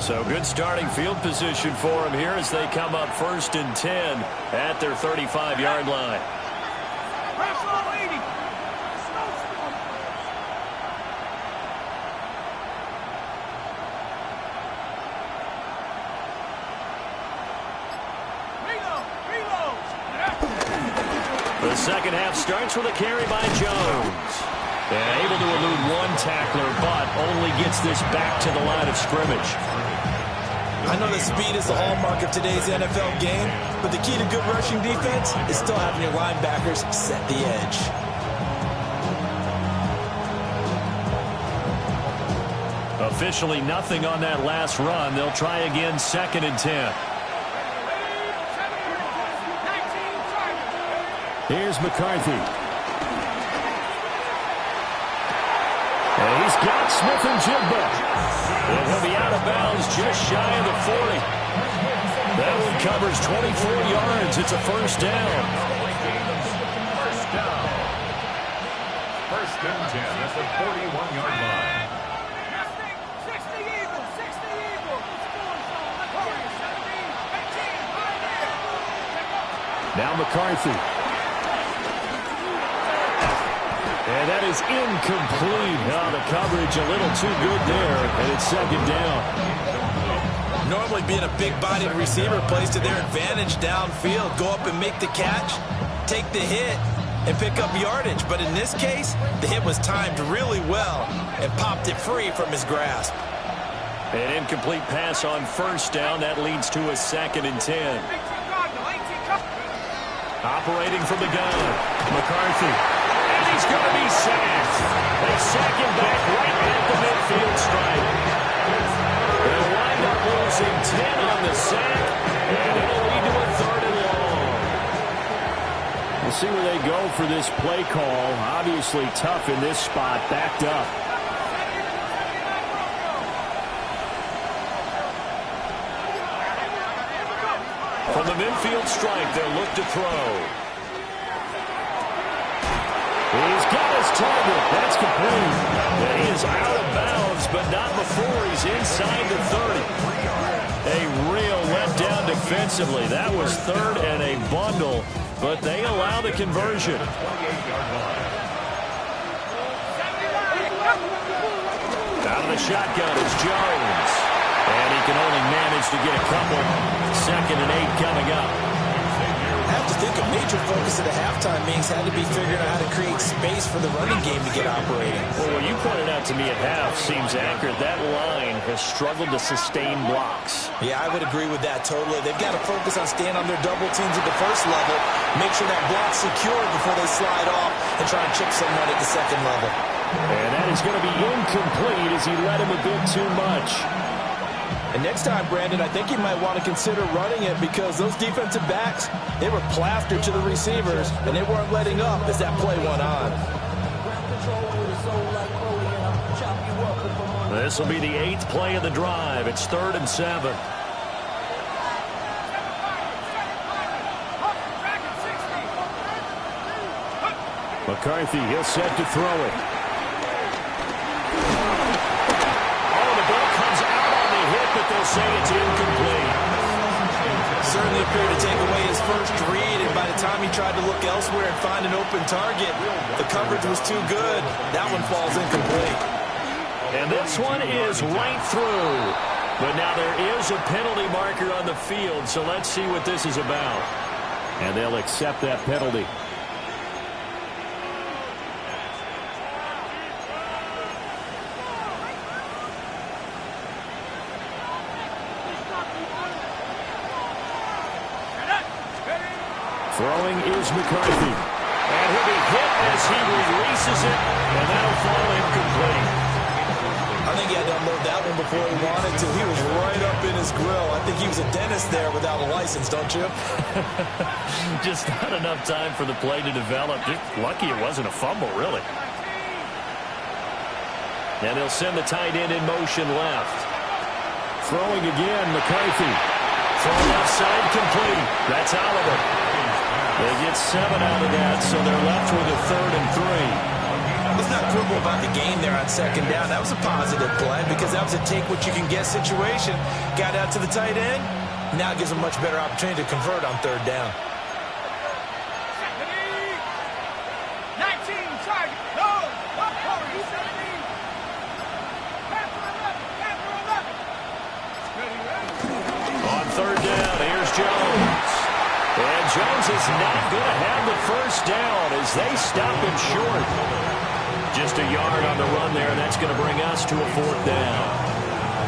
So good starting field position for them here as they come up 1st and 10 at their 35-yard line. The second half starts with a carry by Jones. And able to elude one tackler, but only gets this back to the line of scrimmage. I know that speed is the hallmark of today's NFL game, but the key to good rushing defense is still having your linebackers set the edge. Officially nothing on that last run. They'll try again 2nd and 10. Here's McCarthy. And he's got Smith and Jigba. And he'll be out of bounds just shy of the 40. That one covers 24 yards. It's a first down. First and 10 at the 41-yard line. Now McCarthy. And that is incomplete. Oh, the coverage a little too good there, and it's 2nd down. Normally being a big-bodied receiver plays to their advantage downfield. Go up and make the catch, take the hit, and pick up yardage. But in this case, the hit was timed really well and popped it free from his grasp. An incomplete pass on 1st down. That leads to a 2nd and 10. Operating from the gun, McCarthy. He's going to be sacked. They sack him back right at the midfield stripe. They'll wind up losing 10 on the sack, and it'll lead to a 3rd and long. We'll see where they go for this play call. Obviously tough in this spot, backed up. From the midfield stripe, they'll look to throw. He's got his target. That's complete. And he is out of bounds, but not before he's inside the 30. A real letdown defensively. That was 3rd and a bundle, but they allow the conversion. Out of the shotgun is Jones. And he can only manage to get a couple. 2nd and 8 coming up. I have to think a major focus of the halftime meetings had to be figuring out how to create space for the running game to get operating. Well, what you pointed out to me at half seems accurate. That line has struggled to sustain blocks. Yeah, I would agree with that totally. They've got to focus on staying on their double teams at the first level, make sure that block's secure before they slide off, and try and chip someone at the 2nd level. And that is going to be incomplete as he let him a bit too much. And next time, Brandon, I think you might want to consider running it because those defensive backs, they were plastered to the receivers, and they weren't letting up as that play went on. This will be the 8th play of the drive. It's 3rd and 7. McCarthy, he'll set to throw it. But they'll say it's incomplete. Certainly appeared to take away his first read, and by the time he tried to look elsewhere and find an open target, the coverage was too good. That one falls incomplete. And this one is right through. But now there is a penalty marker on the field, so let's see what this is about. And they'll accept that penalty. Throwing is McCarthy. And he'll be hit as he releases it, and that'll fall incomplete. I think he had to unload that one before he wanted to. He was right up in his grill. I think he was a dentist there without a license, don't you? Just not enough time for the play to develop. Just lucky it wasn't a fumble, really. And he'll send the tight end in motion left. Throwing again, McCarthy. Throw left side complete. That's Oliver. They get 7 out of that, so they're left with a 3rd and 3. It's not football about the game there on second down. That was a positive play because that was a take-what-you-can-get situation. Got out to the tight end. Now it gives them a much better opportunity to convert on third down. 19, target. No, not 40, 17. On third down, here's Jones. And Jones is not going to have the first down as they stop him short. Just a yard on the run there, and that's going to bring us to a fourth down.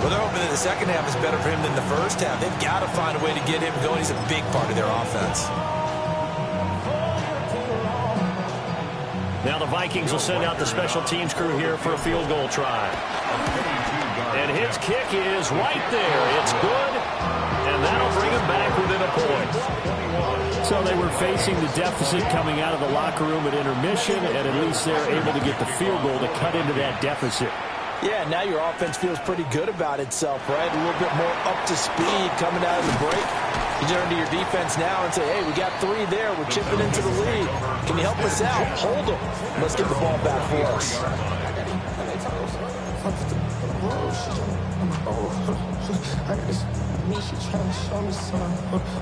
Well, they're hoping that the second half is better for him than the first half. They've got to find a way to get him going. He's a big part of their offense. Now the Vikings will send out the special teams crew here for a field goal try. And his kick is right there. It's good, and that'll bring him back within a point. So they were facing the deficit coming out of the locker room at intermission, and at least they're able to get the field goal to cut into that deficit. Yeah, now your offense feels pretty good about itself, right? A little bit more up to speed coming out of the break. You turn to your defense now and say, hey, we got 3 there. We're chipping into the lead. Can you help us out? Hold them. Let's get the ball back for us.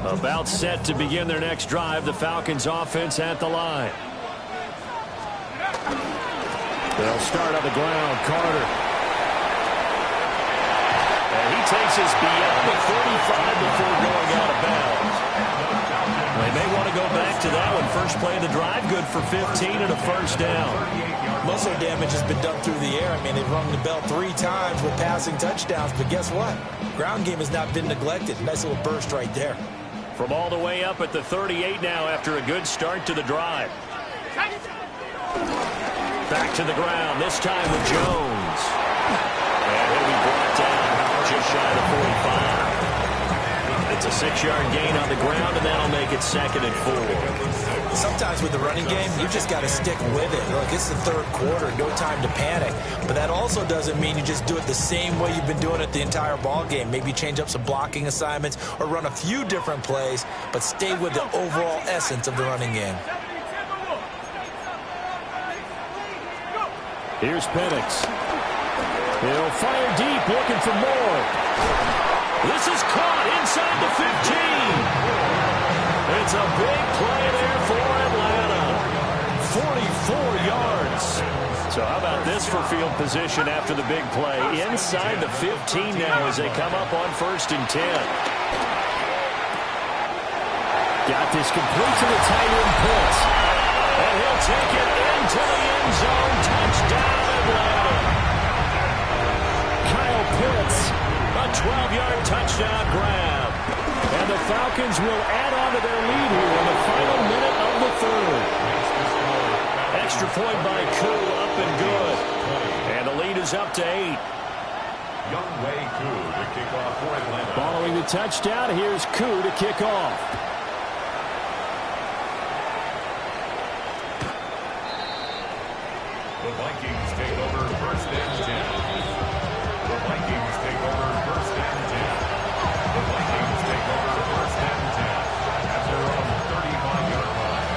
About set to begin their next drive, the Falcons offense at the line. They'll start on the ground. Carter. And he takes us beyond the 45 before going out of bounds. They may want to go back to that one. First play of the drive, good for 15 and a first down. Most of their damage has been done through the air. I mean, they've rung the bell 3 times with passing touchdowns, but guess what? Ground game has not been neglected. Nice little burst right there. From all the way up at the 38 now after a good start to the drive. Back to the ground, this time with Jones. And he'll be brought down just shy of the 45. It's a 6-yard gain on the ground, and that'll make it 2nd and 4. Sometimes with the running game, you just got to stick with it. Look, it's the third quarter, no time to panic. But that also doesn't mean you just do it the same way you've been doing it the entire ball game. Maybe change up some blocking assignments or run a few different plays, but stay with the overall essence of the running game. Here's Penix. He'll fire deep, looking for more. This is caught inside the 15. It's a big play there for Atlanta. 44 yards. So how about this for field position after the big play? Inside the 15 now as they come up on 1st and 10. Got this complete to the tight end Pitts. And he'll take it into the end zone. Touchdown, Atlanta. Kyle Pitts, a 12-yard touchdown grab. And the Falcons will add on to their lead here in the final minute of the 3rd. Extra point by Koo, up and good. And the lead is up to 8. Youngway Koo to kick off for Atlanta. Following the touchdown, here's Koo to kick off. The Vikings take over 1st and 10. The Vikings take over 1st and 10. The Vikings take over 1st and 10 at their own 35-yard line.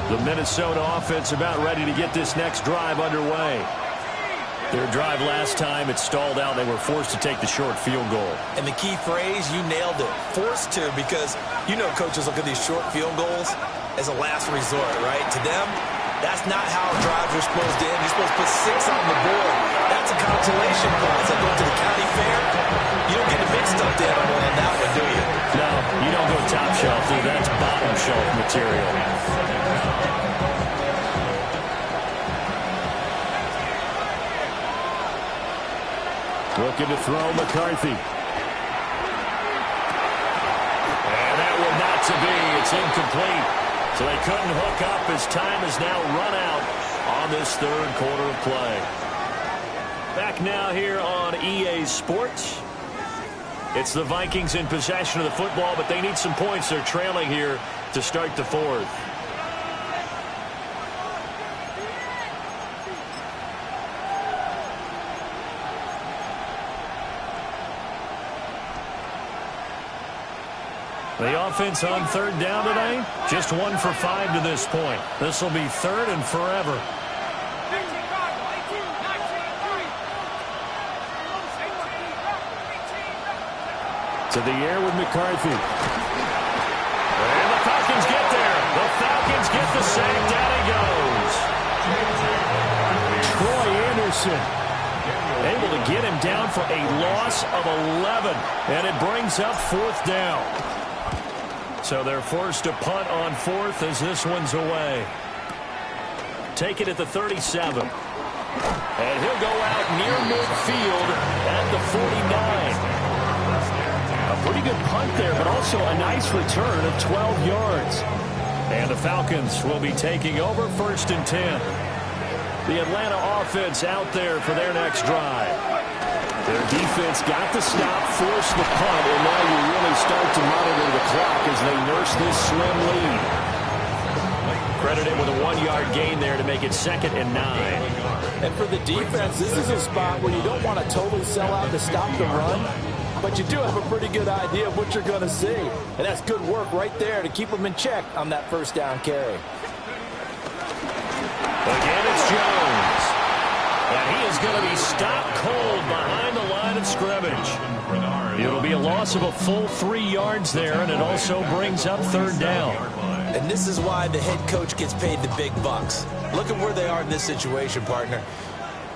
The Minnesota offense about ready to get this next drive underway. Their drive last time, it stalled out. They were forced to take the short field goal. And the key phrase, you nailed it. Forced to, because you know coaches look at these short field goals as a last resort, right? To them, that's not how drives are supposed to end. You're supposed to put 6 on the board. That's a consolation prize. Like going to the county fair, you don't get a big stuffed animal on that one, do you? No, you don't go top shelf, dude. That's bottom shelf material. Looking to throw McCarthy. And that will not to be. It's incomplete. So they couldn't hook up as time has now run out on this 3rd quarter of play. Back now here on EA Sports. It's the Vikings in possession of the football, but they need some points. They're trailing here to start the 4th. The offense on third down today, just 1 for 5 to this point. This will be third and forever. To the air with McCarthy. And the Falcons get there. The Falcons get the sack. Down he goes. Troy Anderson able to get him down for a loss of 11. And it brings up fourth down. So they're forced to punt on fourth as this one's away. Take it at the 37. And he'll go out near midfield at the 49. A pretty good punt there, but also a nice return of 12 yards. And the Falcons will be taking over first and 10. The Atlanta offense out there for their next drive. Their defense got the stop, forced the punt, and now you really start to monitor the clock as they nurse this slim lead. Credited with a 1-yard gain there to make it 2nd and 9. And for the defense, this is a spot where you don't want to totally sell out to stop the run, but you do have a pretty good idea of what you're going to see. And that's good work right there to keep them in check on that first down carry. Again, it's Jones. And he is going to be stopped cold behind the line of scrimmage. It'll be a loss of a full 3 yards there, and it also brings up third down. And this is why the head coach gets paid the big bucks. Look at where they are in this situation, partner.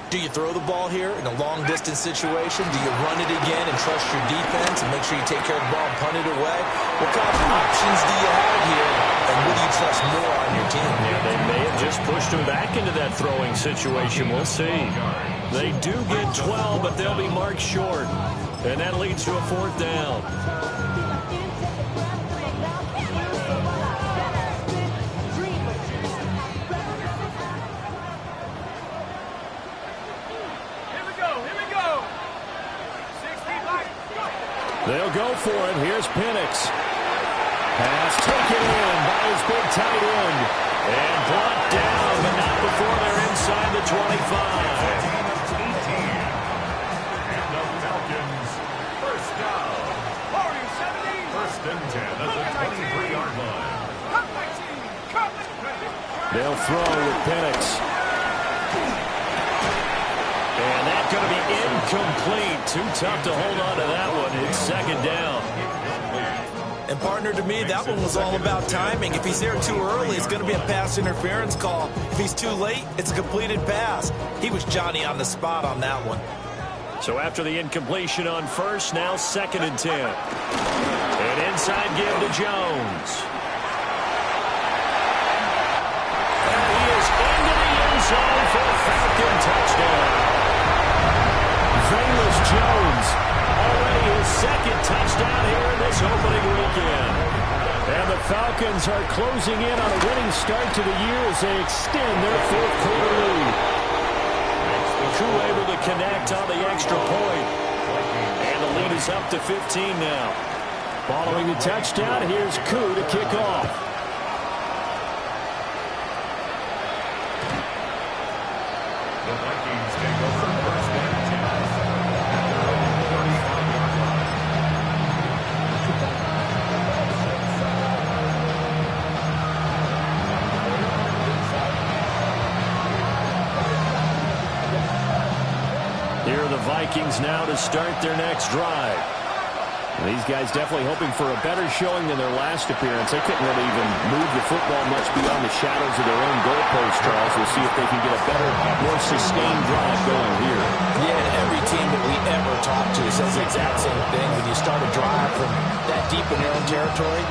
Do you throw the ball here in a long-distance situation? Do you run it again and trust your defense and make sure you take care of the ball and punt it away? What kind of options do you have here, and what do you trust more on your team? Yeah, they may have just pushed him back into that throwing situation. We'll see. They do get 12, but they'll be marked short. And that leads to a fourth down. They'll go for it. Here's Penix. Pass taken in by his big tight end. And brought down, but not before they're inside the 25. And the Falcons, first down. 1st and 10 at the 23-yard line. They'll throw with Penix. And that's going to be incomplete. Too tough to hold on to that one. It's 2nd down. And partner, to me, that one was all about timing. If he's there too early, it's going to be a pass interference call. If he's too late, it's a completed pass. He was Johnny on the spot on that one. So after the incompletion on first, now 2nd and 10. An inside give to Jones. And he is into the end zone for a Falcon touchdown. Velus Jones, already his 2nd touchdown here in this opening weekend. And the Falcons are closing in on a winning start to the year as they extend their 4th quarter lead. Koo able to connect on the extra point. And the lead is up to 15 now. Following the touchdown, here's Koo to kick off. The Vikings take over first and 10. Here are the Vikings now to start their next drive. These guys definitely hoping for a better showing than their last appearance. They couldn't really even move the football much beyond the shadows of their own goalpost, Charles. We'll see if they can get a better, more sustained drive going here. Yeah, and every team that we ever talk to says the exact same thing. When you start a drive from that deep in your own territory,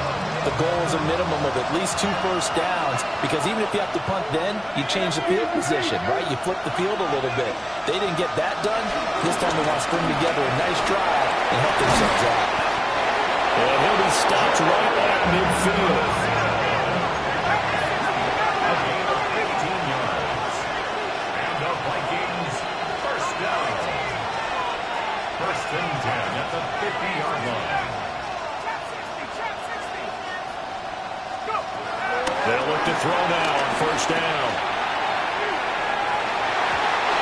the goal is a minimum of at least 2 first downs, because even if you have to punt then, you change the field position, right? You flip the field a little bit. They didn't get that done. This time they want to string together a nice drive and help themselves out. And he'll be stopped right at midfield. A gain of 15 yards. And the Vikings, first down. 1st and 10 at the 50-yard line. They'll look to throw now on first down.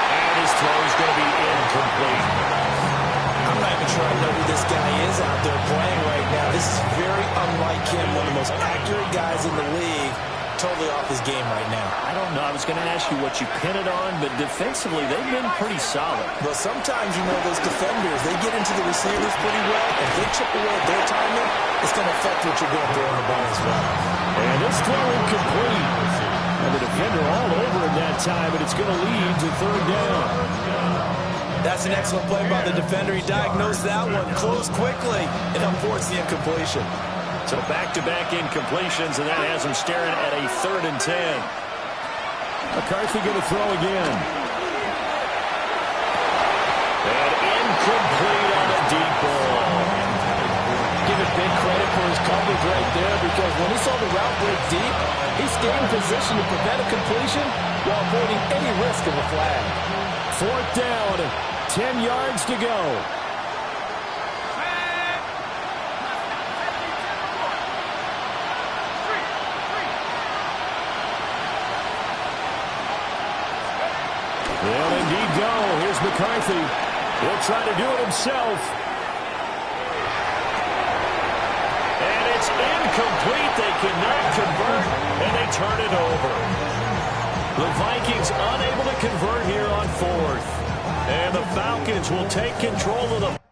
And his throw is going to be incomplete. I'm not even sure I know who this guy is out there playing right now. This is very unlike him, one of the most accurate guys in the league. Totally off his game right now. I don't know. I was going to ask you what you pin it on, but defensively, they've been pretty solid. Well, sometimes, you know, those defenders, they get into the receivers pretty well. If they chip away at their timing, it's going to affect what you're going to throw on the ball as well. And this throw incomplete. And the defender all over him that time, but it's going to lead to third down. That's an excellent play by the defender. He diagnosed that one, closed quickly, and unforced the incompletion. So back-to-back incompletions, and that has him staring at a 3rd and 10. McCarthy going to throw again. And incomplete on a deep ball. Give it big credit for his coverage right there, because when he saw the route break deep, he stayed in position to prevent a completion while avoiding any risk of a flag. 4th down, 10 yards to go. They'll indeed go. Here's McCarthy. He'll try to do it himself. And it's incomplete. They cannot convert, and they turn it over. The Vikings unable to convert here on 4th. And the Falcons will take control of the